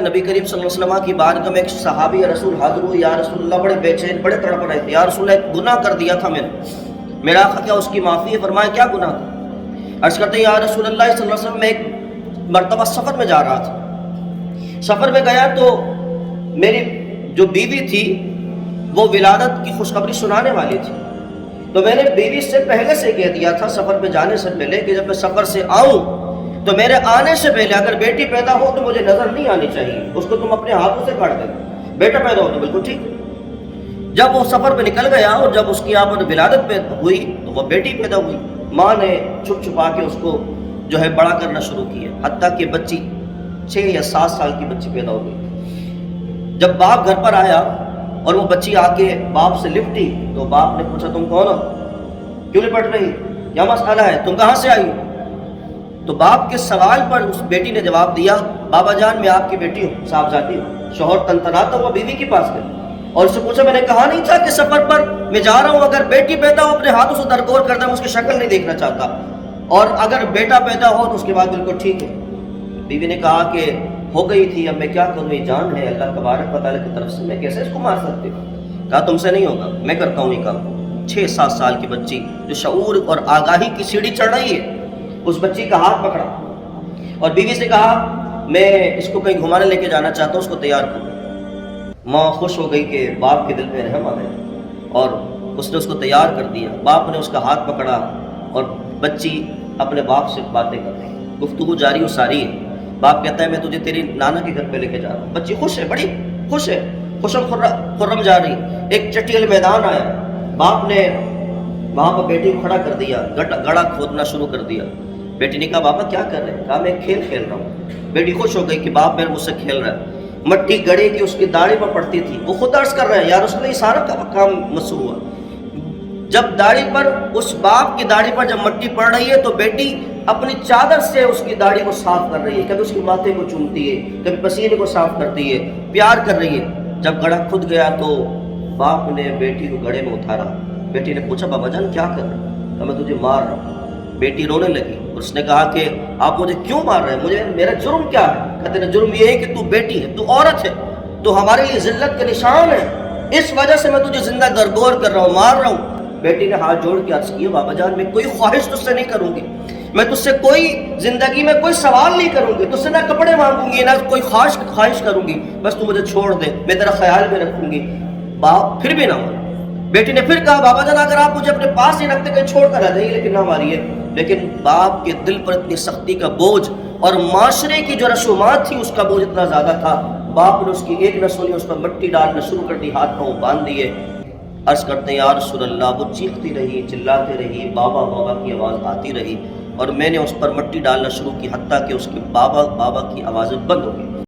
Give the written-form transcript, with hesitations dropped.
نبی کریم صلی اللہ علیہ وسلم کی بارگاہ میں ایک صحابی رسول حاضر ہوئے، یا رسول اللہ بڑے بے چین بڑے تڑپ رہے تھے، یا رسول اللہ ایک گناہ کر دیا تھا میں نے، میرا کیا اس کی معافی ہے؟ فرمایا کیا گناہ تھا؟ عرض کرتے ہیں یا رسول اللہ صلی اللہ علیہ وسلم میں ایک مرتبہ سفر میں جا رہا تھا، سفر میں گیا تو میری جو بیوی تھی وہ ولادت کی خوشخبری سنانے والی تھی، تو میں نے بیوی سے پہلے سے کہہ دیا تھا سفر پہ جانے سے پہلے کہ جب میں سفر سے آؤں تو میرے آنے سے پہلے اگر بیٹی پیدا ہو تو مجھے نظر نہیں آنی چاہیے، اس کو تم اپنے ہاتھوں سے کاٹ دینا، بیٹا پیدا ہو تو بالکل ٹھیک۔ جب وہ سفر پہ نکل گیا اور جب اس کی یہاں پر ولادت پیدا ہوئی تو وہ بیٹی پیدا ہوئی، ماں نے چھپ چھپا کے اس کو جو ہے بڑا کرنا شروع کیا، حتیٰ کہ بچی 6 یا 7 سال کی بچی پیدا ہو گئی۔ جب باپ گھر پر آیا اور وہ بچی آ کے باپ سے لپٹی تو باپ نے پوچھا تم کون ہو، کیوں لپٹ رہی، کیا مسئلہ ہے، تم کہاں سے آئی؟ تو باپ کے سوال پر اس بیٹی نے جواب دیا بابا جان میں آپ کی بیٹی ہوں، صاحبزادی ہوں۔ شوہر تنتناتا ہوا بیوی کے پاس گیا اور اس سے پوچھا میں نے کہا نہیں تھا کہ سفر پر میں جا رہا ہوں، اگر بیٹی پیدا ہو اپنے ہاتھوں سے درگور کر دیں، اس کی شکل نہیں دیکھنا چاہتا، اور اگر بیٹا پیدا ہو تو اس کے بعد بالکل ٹھیک ہے۔ بیوی نے کہا کہ ہو گئی تھی، اب میں کیا کروں، یہ جان ہے اللہ تبارک و تعالیٰ کی طرف سے، میں کیسے اس کو مار سکتی ہوں؟ کہا تم سے نہیں ہوگا، میں کرتا ہوں یہ کام۔ 6-7 سال کی بچی جو شعور اور آگاہی کی سیڑھی چڑھ رہی ہے، اس بچی کا ہاتھ پکڑا اور بیوی سے کہا میں اس کو کہیں گھمانے لے کے جانا چاہتا ہوں، اس کو تیار کرو۔ ماں خوش ہو گئی کہ باپ کے دل میں رحم آ گیا اور اس نے اس کو تیار کر دیا۔ باپ نے اس کا ہاتھ پکڑا اور بچی اپنے باپ سے باتیں کر رہی، گفتگو جاری و ساری ہے۔ باپ کہتا ہے میں تجھے تیری نانا کے گھر پہ لے کے جا رہا ہوں۔ بچی خوش ہے، بڑی خوش ہے، خوشم خرم جا رہی۔ ایک چٹیل میدان آیا، باپ نے وہاں پر بیٹی کو کھڑا کر دیا، گڑھا کھودنا شروع کر دیا۔ بیٹی نے کہا بابا کیا کر رہے ہیں؟ کہا میں کھیل کھیل رہا ہوں۔ بیٹی خوش ہو گئی کہ باپ میرے مجھ سے کھیل رہا ہے۔ مٹی گڑے کی اس کی داڑھی پر پڑتی تھی، وہ خود عرض کر رہے ہیں یا رسول اللہ یہ سارا کام مس ہوا۔ جب داڑھی پر اس باپ کی داڑھی پر جب مٹی پڑ رہی ہے تو بیٹی اپنی چادر سے اس کی داڑھی کو صاف کر رہی ہے، کبھی اس کے ماتھے کو چومتی ہے، کبھی پسینے کو صاف کرتی ہے، پیار کر رہی ہے۔ جب گڑھا کھد گیا تو باپ نے بیٹی کو گڑھے میں اتارا۔ بیٹی نے پوچھا بابا جان کیا کر رہے ہیں؟ کہا میں تجھے مار رہا ہوں۔ بیٹی رونے لگی اور اس نے کہا کہ آپ مجھے کیوں مار رہے ہیں، مجھے میرا جرم کیا ہے؟ کہتے ہیں جرم یہ ہے کہ تو بیٹی ہے، تو عورت ہے، تو ہمارے لیے ذلت کا نشان ہے، اس وجہ سے میں تجھے زندہ درگور کر رہا ہوں، مار رہا ہوں۔ بیٹی نے ہاتھ جوڑ کے عرض کیا بابا جان میں کوئی خواہش تجھ سے نہیں کروں گی، میں تجھ سے کوئی زندگی میں کوئی سوال نہیں کروں گی، تجھ سے نہ کپڑے مانگوں گی نہ کوئی خواہش کروں گی، بس تو مجھے چھوڑ دے، میں تیرا خیال میں رکھوں گی۔ باپ پھر بھی نہ مانا۔ بیٹی نے پھر کہا بابا جان اگر آپ مجھے اپنے پاس ہی رکھتے کہیں چھوڑ کر آ جائیے لیکن نہ ماریے۔ لیکن باپ کے دل پر اتنی سختی کا بوجھ اور معاشرے کی جو رسومات تھی اس کا بوجھ اتنا زیادہ تھا، باپ نے اس کی ایک نہ سنی، اس پر مٹی ڈالنا شروع کر دی، ہاتھ پاؤں باندھ دیے۔ عرض کرتے ہیں یا رسول اللہ، وہ چیختی رہی، چلاتی رہی، بابا بابا کی آواز آتی رہی اور میں نے اس پر مٹی ڈالنا شروع کی، حتیٰ کہ اس کی بابا بابا کی آوازیں بند ہو گئی۔